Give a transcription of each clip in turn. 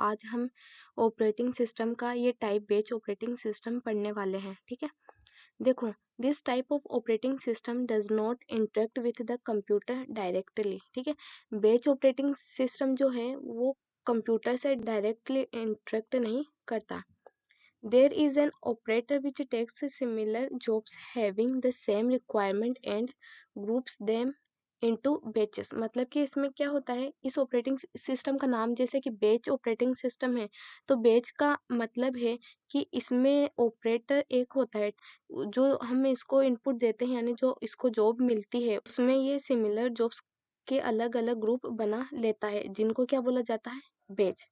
आज हम operating system का ये टाइप बेच ऑपरेटिंग सिस्टम पढ़ने वाले हैं। ठीक है, देखो, this type of operating system does not interact with the computer directly. ठीक है, बेच ऑपरेटिंग सिस्टम जो है वो कंप्यूटर से डायरेक्टली इंटरेक्ट नहीं करता। There is an operator which takes similar jobs having the same requirement and groups them into batches। मतलब कि इसमें क्या होता है, इस ऑपरेटिंग सिस्टम का नाम जैसे कि बेच ऑपरेटिंग सिस्टम है, तो बेच का मतलब है कि इसमें ऑपरेटर एक होता है जो हम इसको इनपुट देते हैं, यानी जो इसको जॉब मिलती है उसमें ये सिमिलर जॉब्स के अलग अलग ग्रुप बना लेता है, जिनको क्या बोला जाता है, बेच।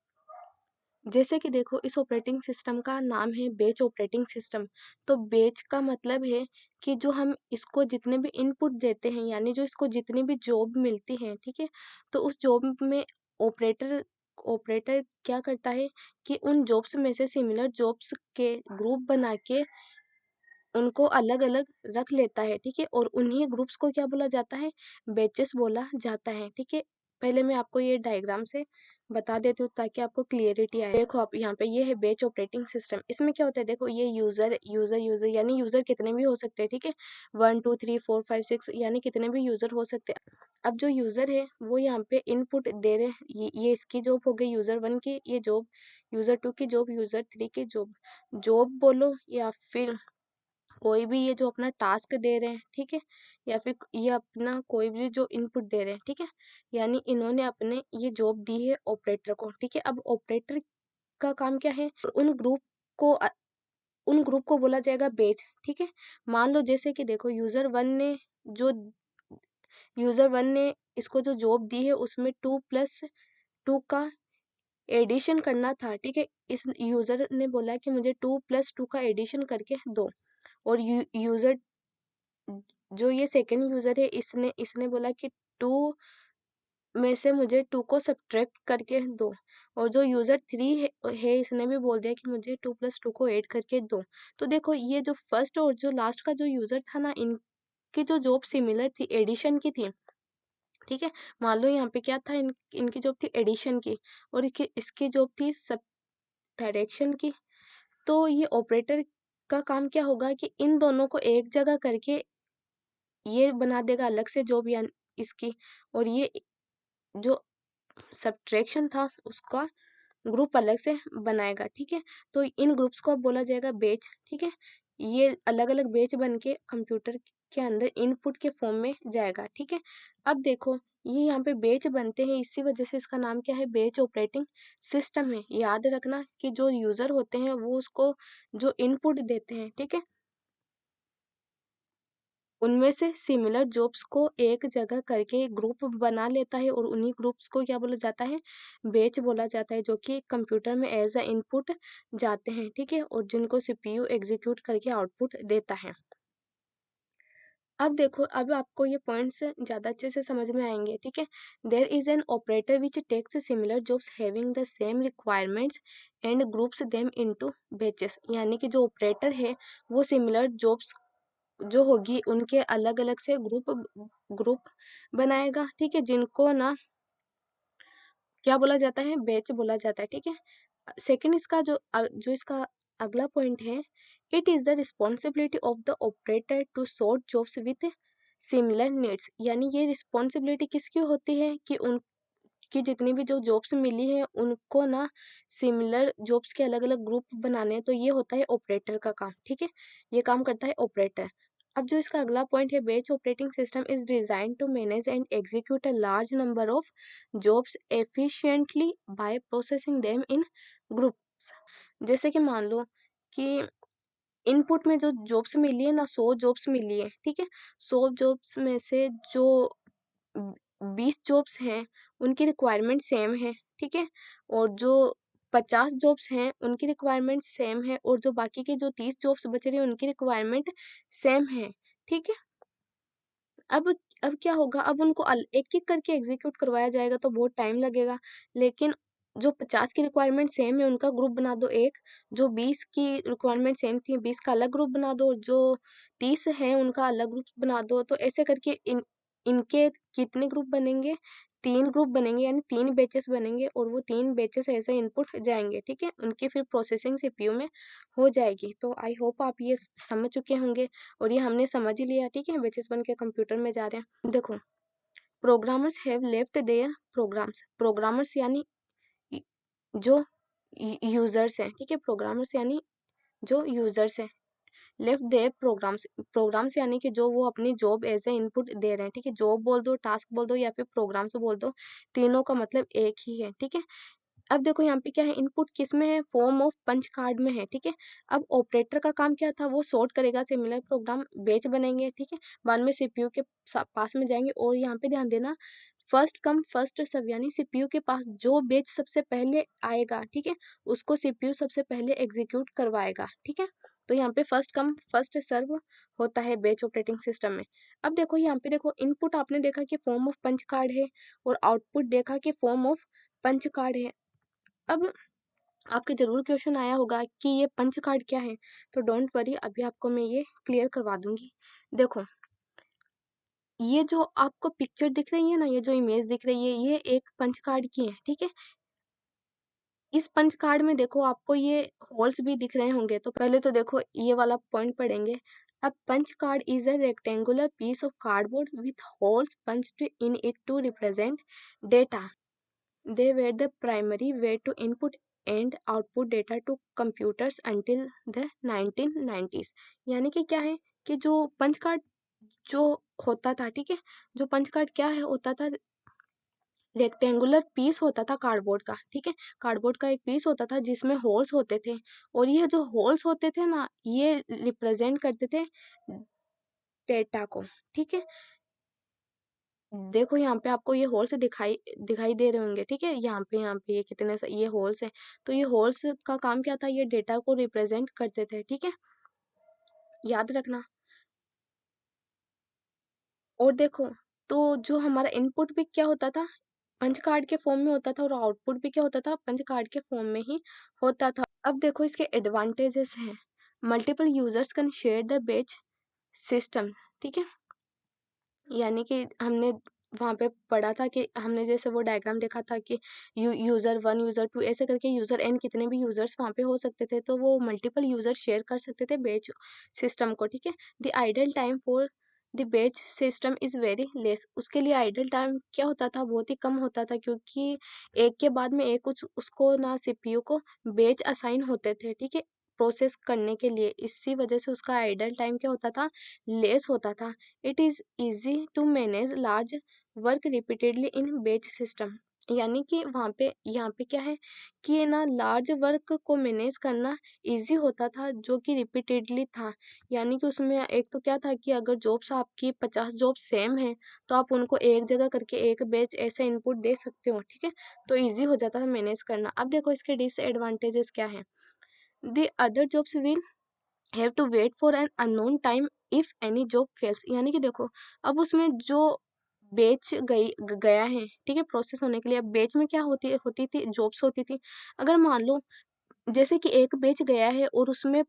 जैसे कि देखो, इस ऑपरेटिंग सिस्टम का नाम है बेच ऑपरेटिंग सिस्टम। तो बेच का मतलब है कि जो हम इसको जितने भी इनपुट देते हैं, यानी जो इसको जितनी भी जॉब मिलती है, ठीक है, तो उस जॉब में ऑपरेटर ऑपरेटर क्या करता है कि उन जॉब्स में से सिमिलर जॉब्स के ग्रुप बना के उनको अलग अलग रख लेता है। ठीक है, और उन्हीं ग्रुप्स को क्या बोला जाता है, बैचेस बोला जाता है। ठीक है, पहले मैं आपको ये डायग्राम से बता देती हूँ ताकि आपको क्लियरिटी आए। देखो, आप यहाँ पे ये है बेच ऑपरेटिंग सिस्टम। इसमें क्या होता है, देखो, ये यूजर यूजर यूजर यानी यूजर कितने भी हो सकते हैं। ठीक है, 1 2 3 4 5 6 यानी कितने भी यूजर हो सकते हैं। अब जो यूजर है वो यहाँ पे इनपुट दे रहे हैं, ये इसकी जॉब हो गई यूजर 1 की ये जॉब, यूजर 2 की जॉब, यूजर 3 की जॉब। जॉब बोलो या फिर कोई भी ये जो अपना टास्क दे रहे हैं, ठीक है, या फिर ये अपना कोई भी जो इनपुट दे रहे हैं, ठीक है, यानी इन्होंने अपने ये जॉब दी है ऑपरेटर को। ठीक है, अब ऑपरेटर का काम क्या है, उन ग्रुप को बोला जाएगा बेच। ठीक है, मान लो जैसे कि देखो, जो यूजर वन ने इसको जो जॉब दी है उसमें 2+2 का एडिशन करना था। ठीक है, इस यूजर ने बोला कि मुझे 2+2 का एडिशन करके दो, और यूजर जो ये सेकंड यूजर है इसने इसने बोला कि 2 में से मुझे 2 को सब्ट्रैक्ट करके दो, और जो यूजर 3 है इसने भी बोल दिया कि मुझे 2+2 को ऐड करके दो। तो देखो, ये जो फर्स्ट और जो लास्ट का जो यूजर था ना, इनकी जो जॉब सिमिलर थी, एडिशन की थी। ठीक है, मान लो यहाँ पे क्या था, इनकी जॉब थी एडिशन की, और इसकी जॉब थी सब्ट्रैक्शन की। तो ये ऑपरेटर का काम क्या होगा कि इन दोनों को एक जगह करके ये बना देगा अलग से जॉब, या इसकी, और ये जो सब्ट्रैक्शन था उसका ग्रुप अलग से बनाएगा। ठीक है, तो इन ग्रुप्स को अब बोला जाएगा बेच। ठीक है, ये अलग अलग बेच बन के कंप्यूटर के अंदर इनपुट के फॉर्म में जाएगा। ठीक है, अब देखो, ये यहाँ पे बेच बनते हैं, इसी वजह से इसका नाम क्या है, बेच ऑपरेटिंग सिस्टम है। याद रखना कि जो यूजर होते हैं वो उसको जो इनपुट देते हैं, ठीक है, उनमें से सिमिलर जॉब्स को एक जगह करके ग्रुप बना लेता है, और उन्हीं ग्रुप्स को क्या बोला जाता है, बेच बोला जाता है, जो कि कंप्यूटर में एज अ इनपुट जाते हैं। ठीक है, और जिनको सीपीयू एग्जीक्यूट करके आउटपुट देता है। अब देखो, अब आपको ये पॉइंट्स ज्यादा अच्छे से समझ में आएंगे। ठीक है, there is an operator which takes similar jobs having the same requirements and groups them into batches. यानी कि जो ऑपरेटर है वो सिमिलर जॉब्स जो होगी उनके अलग अलग से ग्रुप बनाएगा। ठीक है, जिनको ना क्या बोला जाता है, बैच बोला जाता है। ठीक है, सेकंड इसका जो इसका अगला पॉइंट है, it is the responsibility of the operator to sort jobs with similar needs. यानी ये रिस्पॉन्सिबिलिटी किसकी होती है कि उनकी जितनी भी जो जॉब्स मिली है उनको ना सिमिलर जॉब्स के अलग अलग ग्रुप बनाने हैं। तो ये होता है ऑपरेटर का काम। ठीक है, ये काम करता है ऑपरेटर। अब जो इसका अगला पॉइंट है, batch operating system is design to manage and execute a large number of jobs efficiently by processing them in groups. जैसे कि मान लो कि इनपुट में जो जॉब्स मिली है ना, 100 जॉब्स मिली है। ठीक है, 100 जॉब्स में से जो 20 जॉब्स हैं उनकी रिक्वायरमेंट सेम है। ठीक है, और जो 50 जॉब्स हैं उनकी रिक्वायरमेंट सेम है, और जो बाकी के जो 30 जॉब्स बच रही हैं उनकी रिक्वायरमेंट सेम है। ठीक है, अब अब क्या होगा, अब उनको एक एक करके एग्जीक्यूट करवाया जाएगा तो बहुत टाइम लगेगा। लेकिन जो 50 की रिक्वायरमेंट सेम है उनका ग्रुप बना दो एक, जो 20 की रिक्वायरमेंट सेम थी 20 का अलग ग्रुप बना दो, जो 30 है उनका अलग ग्रुप बना दो। तो ऐसे करके इनके कितने ग्रुप बनेंगे, 3 ग्रुप बनेंगे यानी 3 बैचेस बनेंगे और वो 3 बैचेस ऐसे इनपुट जाएंगे, ठीक है, उनकी फिर प्रोसेसिंग सीपीयू में हो जाएगी। तो आई होप आप ये समझ चुके होंगे और ये हमने समझ ही लिया, ठीक है, बैचेस बन के कंप्यूटर में जा रहे हैं। देखो, programmers have left their programs, programmers यानी जो यूजर्स हैं, ठीक है, प्रोग्रामर्स यानी जो यूजर्स हैं, लेफ्ट देयर प्रोग्राम्स, प्रोग्राम्स यानी कि जो वो अपनी जॉब एज ए इनपुट दे रहे हैं, ठीक है, जॉब बोल दो, टास्क बोल दो या फिर प्रोग्राम्स बोल दो, तीनों का मतलब एक ही है, ठीक है। अब देखो यहाँ पे क्या है, इनपुट किस में है, फॉर्म ऑफ पंच कार्ड में है, ठीक है। अब ऑपरेटर का काम क्या था, वो सॉर्ट करेगा, सिमिलर प्रोग्राम बेच बनेंगे, ठीक है, बाद में सीपीयू के पास में जाएंगे और यहाँ पे ध्यान देना, फर्स्ट कम फर्स्ट सर्व यानी सीपीयू के पास जो बेच सबसे पहले आएगा, ठीक है, उसको सीपीयू सबसे पहले एग्जीक्यूट करवाएगा, ठीक है। तो यहाँ पे फर्स्ट कम फर्स्ट सर्व होता है बेच ऑपरेटिंग सिस्टम में। अब देखो यहाँ पे देखो, इनपुट आपने देखा कि फॉर्म ऑफ पंच कार्ड है और आउटपुट देखा कि फॉर्म ऑफ पंच कार्ड है। अब आपके जरूर क्वेश्चन आया होगा कि ये पंच कार्ड क्या है, तो डोंट वरी, अभी आपको मैं ये क्लियर करवा दूंगी। देखो, ये जो आपको पिक्चर दिख रही है ना, ये जो इमेज दिख रही है, ये एक पंच कार्ड की है, ठीक है। इस पंच कार्ड में देखो आपको ये होल्स भी दिख रहे होंगे, तो पहले तो देखो ये वाला पॉइंट पढ़ेंगे। अब punch card is a rectangular piece of cardboard with holes punched in it to represent data. They were the primary way to input and output data to computers until the 1990s. यानी कि क्या है कि जो punch card जो होता था, ठीक है, जो पंच कार्ड क्या है होता था, रेक्टेंगुलर पीस होता था कार्डबोर्ड का, ठीक है, कार्डबोर्ड का एक पीस होता था जिसमें होल्स होते थे और ये जो होल्स होते थे ना, ये रिप्रेजेंट करते थे डेटा को, ठीक है। देखो यहाँ पे आपको ये होल्स दिखाई दिखाई दे रहे होंगे, ठीक है, यहाँ पे ये कितने ये होल्स हैं, तो ये होल्स का काम क्या था, ये डेटा को रिप्रेजेंट करते थे, ठीक है, याद रखना। और देखो, तो जो हमारा इनपुट भी क्या होता था, पंच कार्ड के फॉर्म में होता था और आउटपुट भी क्या होता था, पंच कार्ड के फॉर्म में ही होता था। अब देखो इसके एडवांटेजेस हैं, multiple users can share the batch system, ठीक है, यानी कि हमने वहाँ पे पढ़ा था कि हमने जैसे वो डायग्राम देखा था कि यूजर 1 यूजर 2 ऐसे करके यूजर एन कितने भी यूजर्स वहाँ पे हो सकते थे, तो वो मल्टीपल यूजर शेयर कर सकते थे बैच सिस्टम को, ठीक है। The idle time for the batch system is very less, उसके लिए आइडल टाइम क्या होता था, बहुत ही कम होता था, क्योंकि एक के बाद में एक उसको ना सीपीयू को बैच असाइन होते थे, ठीक है, प्रोसेस करने के लिए, इसी वजह से उसका आइडल टाइम क्या होता था, लेस होता था। It is easy to manage large work repeatedly in batch system, यानी कि वहाँ पे यहाँ पे क्या है कि ये ना लार्ज वर्क को मैनेज करना इजी होता था, जो कि रिपीटेडली था, यानी कि उसमें एक तो क्या था कि अगर जॉब्स आपकी 50 जॉब सेम है तो आप उनको एक जगह करके एक बैच ऐसे इनपुट दे सकते हो, ठीक है, तो इजी हो जाता था मैनेज करना। अब देखो इसके डिसएडवांटेजेस क्या है, the other jobs will have to wait for an unknown time if any job fails, यानी कि देखो, अब उसमें जो बेच गया है, ठीक है, प्रोसेस होने के लिए, अब बेच में क्या होती थी, जॉब्स होती थी। अगर मान लो जैसे कि एक बेच गया है और उसमें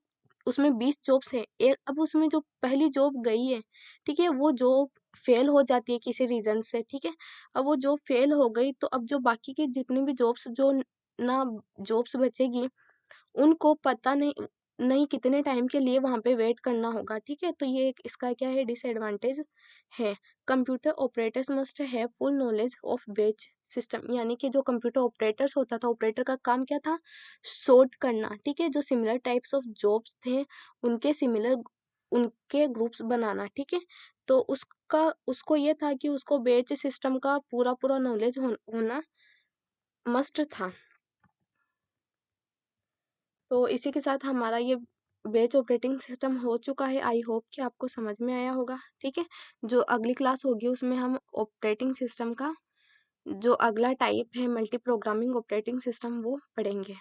उसमें 20 जॉब्स है, एक अब उसमें जो पहली जॉब गई है, ठीक है, वो जॉब फेल हो जाती है किसी रीजन से, ठीक है, अब वो जॉब फेल हो गई तो अब जो बाकी के जितने भी जॉब्स जो ना जॉब्स बचेगी, उनको पता नहीं नहीं कितने टाइम के लिए वहां पे वेट करना होगा, ठीक है, तो ये एक इसका क्या है, डिसएडवांटेज है। Computer operators must have full knowledge of batch system, यानी कि जो कंप्यूटर ऑपरेटर्स होता था, ऑपरेटर का काम क्या था, सॉर्ट करना, ठीक है, जो सिमिलर टाइप्स ऑफ जॉब्स थे उनके सिमिलर उनके ग्रुप्स बनाना, ठीक है, तो उसका उसको ये था कि उसको बैच सिस्टम का पूरा पूरा नॉलेज होना मस्ट था। तो इसी के साथ हमारा ये बैच ऑपरेटिंग सिस्टम हो चुका है, आई होप कि आपको समझ में आया होगा, ठीक है। जो अगली क्लास होगी उसमें हम ऑपरेटिंग सिस्टम का जो अगला टाइप है मल्टी प्रोग्रामिंग ऑपरेटिंग सिस्टम वो पढ़ेंगे।